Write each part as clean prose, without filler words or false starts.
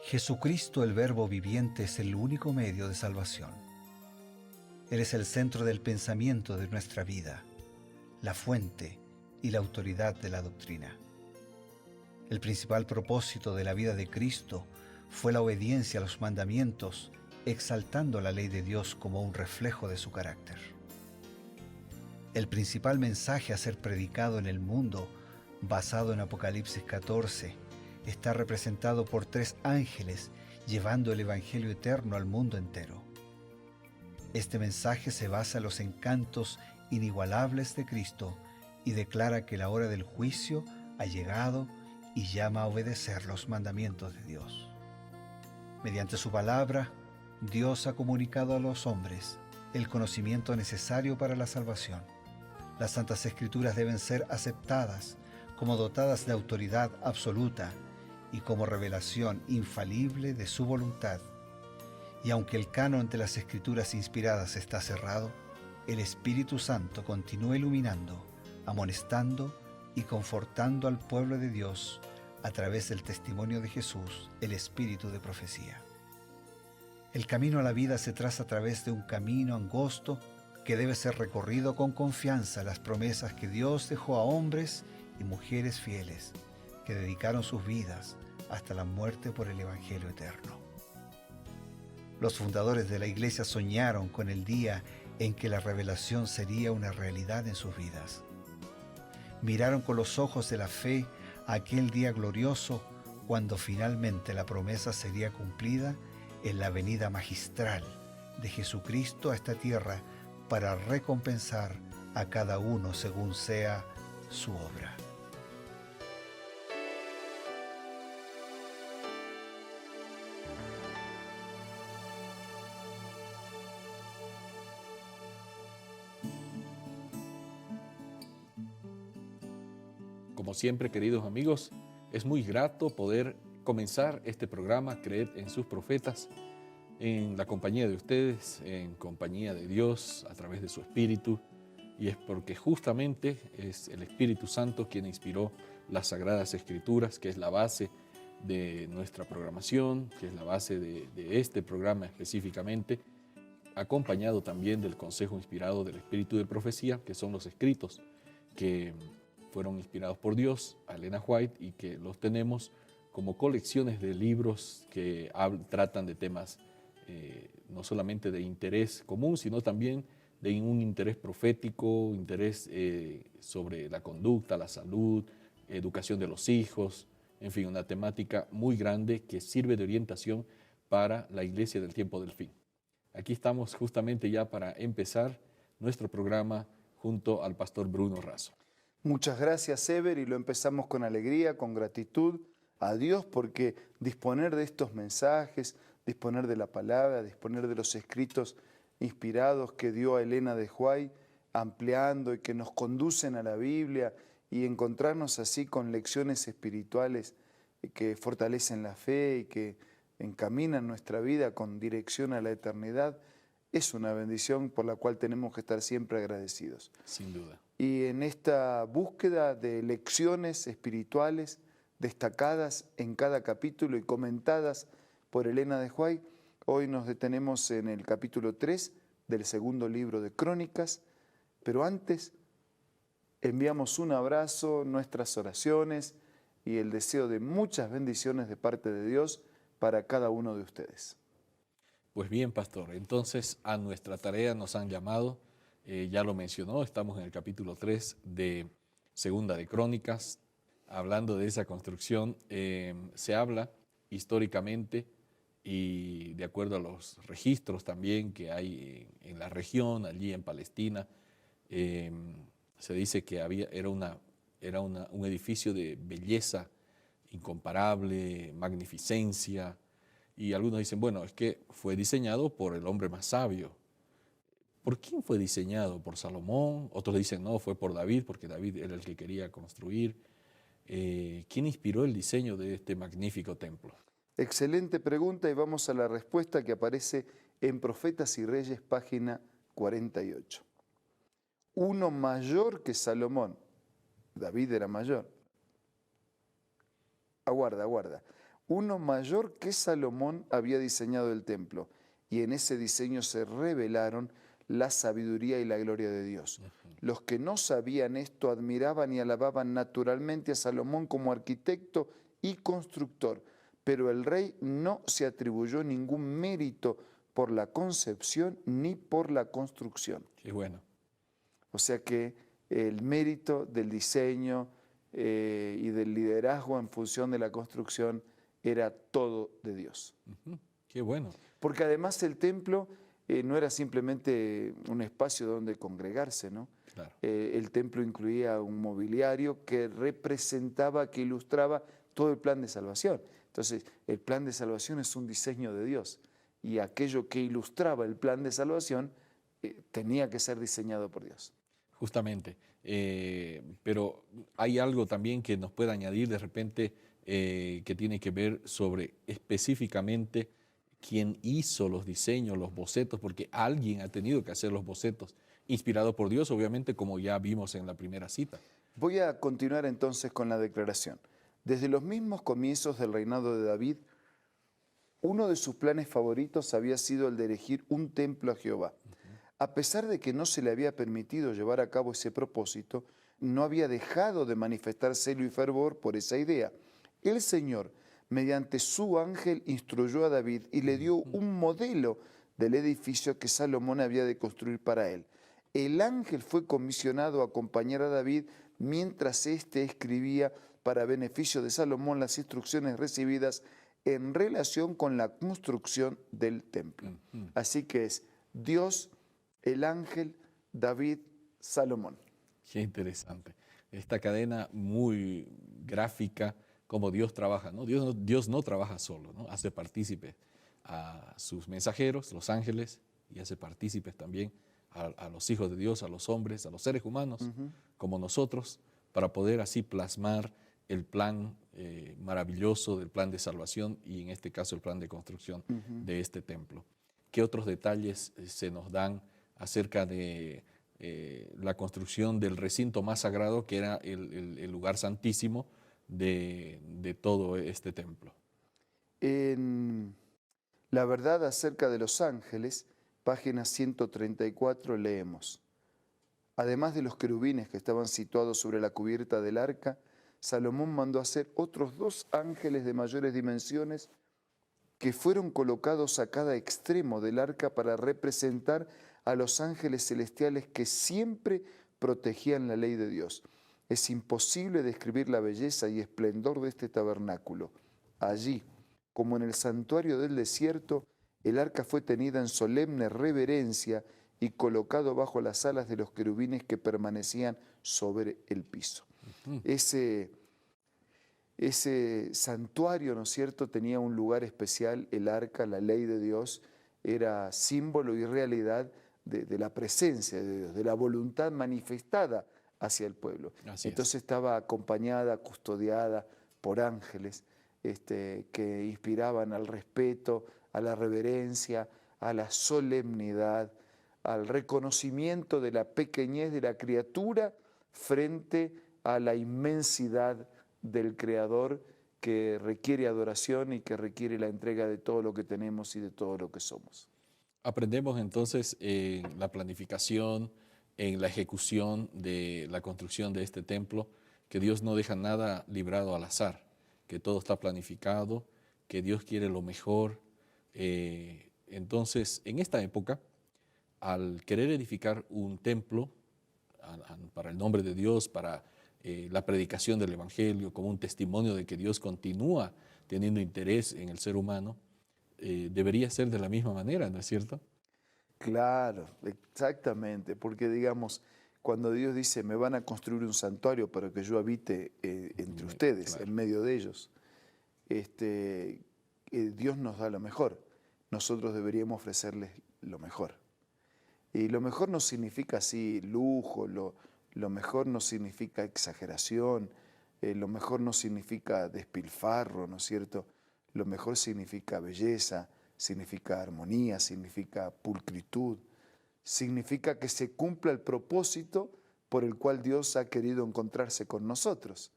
Jesucristo, el Verbo viviente, es el único medio de salvación. Él es el centro del pensamiento de nuestra vida, la fuente y la autoridad de la doctrina. El principal propósito de la vida de Cristo fue la obediencia a los mandamientos, exaltando la ley de Dios como un reflejo de su carácter. El principal mensaje a ser predicado en el mundo, basado en Apocalipsis 14, está representado por 3 ángeles llevando el Evangelio eterno al mundo entero. Este mensaje se basa en los encantos inigualables de Cristo y declara que la hora del juicio ha llegado y llama a obedecer los mandamientos de Dios. Mediante su palabra, Dios ha comunicado a los hombres el conocimiento necesario para la salvación. Las Santas Escrituras deben ser aceptadas como dotadas de autoridad absoluta y como revelación infalible de su voluntad. Y aunque el canon de las Escrituras inspiradas está cerrado, el Espíritu Santo continúa iluminando, amonestando y confortando al pueblo de Dios a través del testimonio de Jesús, el Espíritu de profecía. El camino a la vida se traza a través de un camino angosto que debe ser recorrido con confianza en las promesas que Dios dejó a hombres y mujeres fieles que dedicaron sus vidas hasta la muerte por el Evangelio eterno. Los fundadores de la Iglesia soñaron con el día en que la revelación sería una realidad en sus vidas. Miraron con los ojos de la fe a aquel día glorioso cuando finalmente la promesa sería cumplida en la venida magistral de Jesucristo a esta tierra para recompensar a cada uno según sea su obra. Como siempre, queridos amigos, es muy grato poder comenzar este programa, Creed en sus profetas, en la compañía de ustedes, en compañía de Dios, a través de su Espíritu, y es porque justamente es el Espíritu Santo quien inspiró las Sagradas Escrituras, que es la base de nuestra programación, que es la base de este programa específicamente, acompañado también del consejo inspirado del Espíritu de Profecía, que son los escritos que fueron inspirados por Dios, a Elena White, y que los tenemos como colecciones de libros que tratan de temas no solamente de interés común, sino también de un interés profético, interés sobre la conducta, la salud, educación de los hijos, en fin, una temática muy grande que sirve de orientación para la iglesia del tiempo del fin. Aquí estamos justamente ya para empezar nuestro programa junto al pastor Bruno Razo. Muchas gracias, Ever, y lo empezamos con alegría, con gratitud a Dios, porque disponer de estos mensajes, disponer de la palabra, disponer de los escritos inspirados que dio a Elena de White, ampliando y que nos conducen a la Biblia, y encontrarnos así con lecciones espirituales que fortalecen la fe y que encaminan nuestra vida con dirección a la eternidad, es una bendición por la cual tenemos que estar siempre agradecidos. Sin duda. Y en esta búsqueda de lecciones espirituales destacadas en cada capítulo y comentadas por Elena de White, hoy nos detenemos en el capítulo 3 del segundo libro de Crónicas, pero antes enviamos un abrazo, nuestras oraciones y el deseo de muchas bendiciones de parte de Dios para cada uno de ustedes. Pues bien, pastor, entonces a nuestra tarea nos han llamado, ya lo mencionó, estamos en el capítulo 3 de Segunda de Crónicas, hablando de esa construcción. Se habla históricamente y de acuerdo a los registros también que hay en la región, allí en Palestina, se dice que era un edificio de belleza incomparable, magnificencia. Y algunos dicen, bueno, es que fue diseñado por el hombre más sabio. ¿Por quién fue diseñado? ¿Por Salomón? Otros dicen, no, fue por David, porque David era el que quería construir. ¿Quién inspiró el diseño de este magnífico templo? Excelente pregunta y vamos a la respuesta que aparece en Profetas y Reyes, página 48. Uno mayor que Salomón. David era mayor. Aguarda. uno mayor que Salomón había diseñado el templo, y en ese diseño se revelaron la sabiduría y la gloria de Dios. Los que no sabían esto admiraban y alababan naturalmente a Salomón como arquitecto y constructor, pero el rey no se atribuyó ningún mérito por la concepción ni por la construcción. Qué bueno. O sea que el mérito del diseño y del liderazgo en función de la construcción era todo de Dios. Qué bueno. Porque además el templo no era simplemente un espacio donde congregarse, ¿no? Claro. El templo incluía un mobiliario que representaba, que ilustraba todo el plan de salvación. Entonces, el plan de salvación es un diseño de Dios, y aquello que ilustraba el plan de salvación tenía que ser diseñado por Dios. Justamente. Pero hay algo también que nos puede añadir de repente que tiene que ver sobre específicamente quién hizo los diseños, los bocetos, porque alguien ha tenido que hacer los bocetos, inspirado por Dios, obviamente, como ya vimos en la primera cita. Voy a continuar entonces con la declaración. Desde los mismos comienzos del reinado de David, uno de sus planes favoritos había sido el de erigir un templo a Jehová. A pesar de que no se le había permitido llevar a cabo ese propósito, no había dejado de manifestar celo y fervor por esa idea. El Señor, mediante su ángel, instruyó a David y le dio un modelo del edificio que Salomón había de construir para él. El ángel fue comisionado a acompañar a David mientras éste escribía para beneficio de Salomón las instrucciones recibidas en relación con la construcción del templo. Así que es Dios, el ángel, David, Salomón. Qué interesante. Esta cadena muy gráfica, como Dios trabaja, ¿no? Dios no trabaja solo, ¿no? Hace partícipes a sus mensajeros, los ángeles, y hace partícipes también a los hijos de Dios, a los hombres, a los seres humanos, como nosotros, para poder así plasmar el plan maravilloso del plan de salvación y en este caso el plan de construcción de este templo. ¿Qué otros detalles se nos dan acerca de la construcción del recinto más sagrado, que era el lugar santísimo de todo este templo? En La verdad acerca de los ángeles, página 134, leemos: además de los querubines que estaban situados sobre la cubierta del arca, Salomón mandó hacer otros 2 ángeles de mayores dimensiones que fueron colocados a cada extremo del arca para representar a los ángeles celestiales que siempre protegían la ley de Dios. Es imposible describir la belleza y esplendor de este tabernáculo. Allí, como en el santuario del desierto, el arca fue tenida en solemne reverencia y colocado bajo las alas de los querubines que permanecían sobre el piso. Ese santuario, ¿no es cierto?, tenía un lugar especial. El arca, la ley de Dios, era símbolo y realidad de la presencia de Dios, de la voluntad manifestada hacia el pueblo. Entonces estaba acompañada, custodiada por ángeles que inspiraban al respeto, a la reverencia, a la solemnidad, al reconocimiento de la pequeñez de la criatura frente a la inmensidad del Creador, que requiere adoración y que requiere la entrega de todo lo que tenemos y de todo lo que somos. Aprendemos entonces en la planificación, en la ejecución de la construcción de este templo, que Dios no deja nada librado al azar, que todo está planificado, que Dios quiere lo mejor. Entonces, en esta época, al querer edificar un templo para el nombre de Dios, para la predicación del Evangelio, como un testimonio de que Dios continúa teniendo interés en el ser humano, debería ser de la misma manera, ¿no es cierto? Claro, exactamente, porque digamos, cuando Dios dice, me van a construir un santuario para que yo habite entre ustedes, claro, en medio de ellos, Dios nos da lo mejor. Nosotros deberíamos ofrecerles lo mejor. Y lo mejor no significa así lujo, lo mejor no significa exageración, lo mejor no significa despilfarro, ¿no es cierto? Lo mejor significa belleza, significa armonía, significa pulcritud, significa que se cumpla el propósito por el cual Dios ha querido encontrarse con nosotros.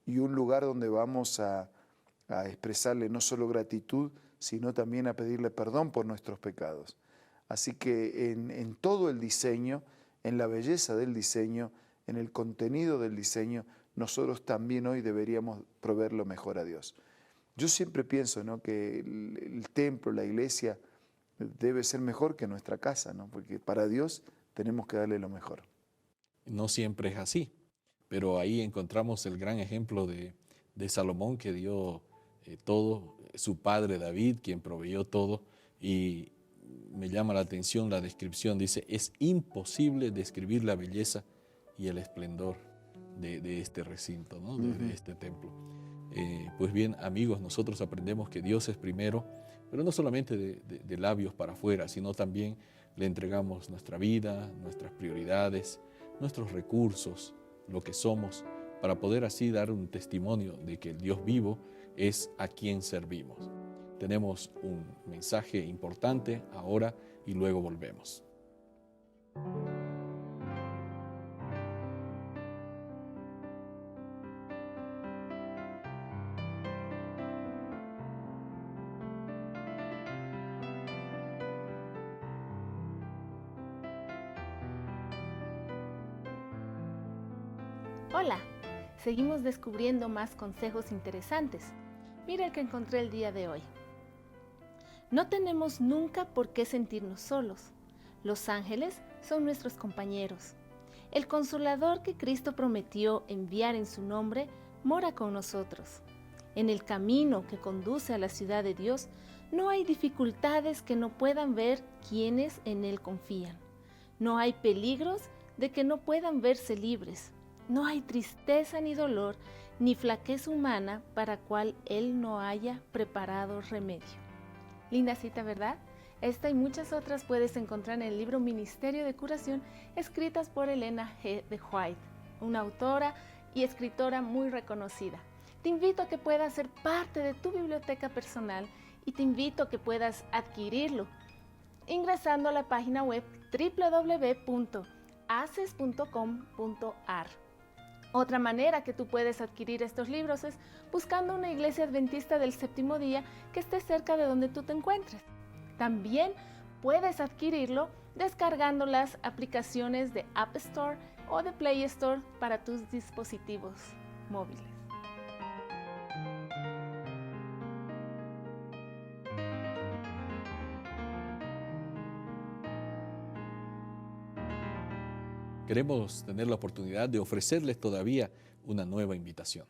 Y un lugar donde vamos a a expresarle no solo gratitud, sino también a pedirle perdón por nuestros pecados. Así que en todo el diseño, en la belleza del diseño, en el contenido del diseño, nosotros también hoy deberíamos proveer lo mejor a Dios. Yo siempre pienso, ¿no?, que el templo, la iglesia, debe ser mejor que nuestra casa, ¿no?, porque para Dios tenemos que darle lo mejor. No siempre es así, pero ahí encontramos el gran ejemplo de Salomón, que dio todo, su padre David, quien proveyó todo, y me llama la atención la descripción. Dice: es imposible describir la belleza y el esplendor de este recinto, ¿no?, de este templo. Pues bien, amigos, nosotros aprendemos que Dios es primero, pero no solamente de labios para afuera, sino también le entregamos nuestra vida, nuestras prioridades, nuestros recursos, lo que somos, para poder así dar un testimonio de que el Dios vivo es a quien servimos. Tenemos un mensaje importante ahora y luego volvemos. Hola, seguimos descubriendo más consejos interesantes. Mira el que encontré el día de hoy. No tenemos nunca por qué sentirnos solos. Los ángeles son nuestros compañeros. El Consolador que Cristo prometió enviar en su nombre mora con nosotros. En el camino que conduce a la ciudad de Dios no hay dificultades que no puedan ver quienes en Él confían. No hay peligros de que no puedan verse libres. No hay tristeza ni dolor, ni flaqueza humana para cual Él no haya preparado remedio. Linda cita, ¿verdad? Esta y muchas otras puedes encontrar en el libro Ministerio de Curación, escritas por Elena G. de White, una autora y escritora muy reconocida. Te invito a que puedas ser parte de tu biblioteca personal y te invito a que puedas adquirirlo ingresando a la página web www.aces.com.ar. Otra manera que tú puedes adquirir estos libros es buscando una iglesia adventista del séptimo día que esté cerca de donde tú te encuentres. También puedes adquirirlo descargando las aplicaciones de App Store o de Play Store para tus dispositivos móviles. Queremos tener la oportunidad de ofrecerles todavía una nueva invitación.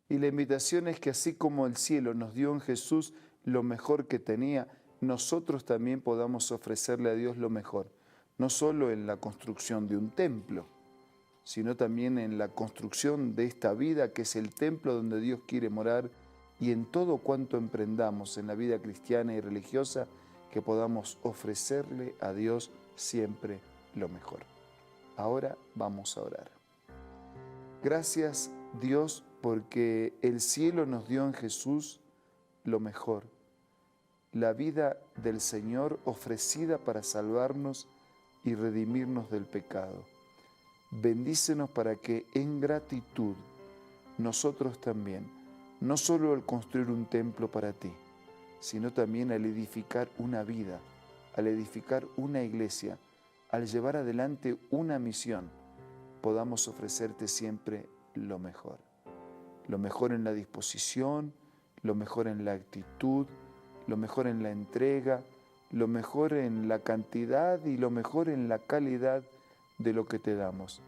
Y la invitación es que así como el cielo nos dio en Jesús lo mejor que tenía, nosotros también podamos ofrecerle a Dios lo mejor, no solo en la construcción de un templo, sino también en la construcción de esta vida que es el templo donde Dios quiere morar, y en todo cuanto emprendamos en la vida cristiana y religiosa, que podamos ofrecerle a Dios siempre lo mejor. Ahora vamos a orar. Gracias, Dios, porque el cielo nos dio en Jesús lo mejor, la vida del Señor ofrecida para salvarnos y redimirnos del pecado. Bendícenos para que en gratitud nosotros también, no solo al construir un templo para ti, sino también al edificar una vida, al edificar una iglesia, al llevar adelante una misión, podamos ofrecerte siempre lo mejor en la disposición, lo mejor en la actitud, lo mejor en la entrega, lo mejor en la cantidad y lo mejor en la calidad de lo que te damos,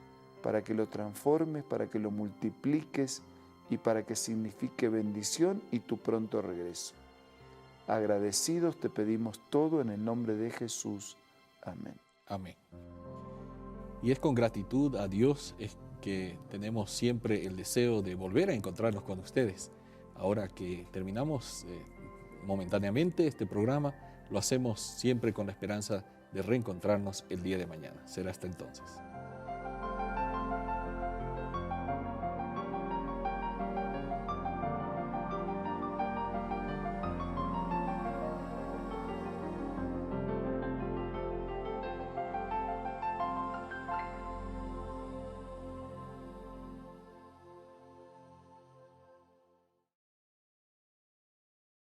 para que lo transformes, para que lo multipliques y para que signifique bendición y tu pronto regreso. Agradecidos te pedimos todo en el nombre de Jesús. Amén. Amén. Y es con gratitud a Dios es que tenemos siempre el deseo de volver a encontrarnos con ustedes. Ahora que terminamos momentáneamente este programa, lo hacemos siempre con la esperanza de reencontrarnos el día de mañana. Será hasta entonces.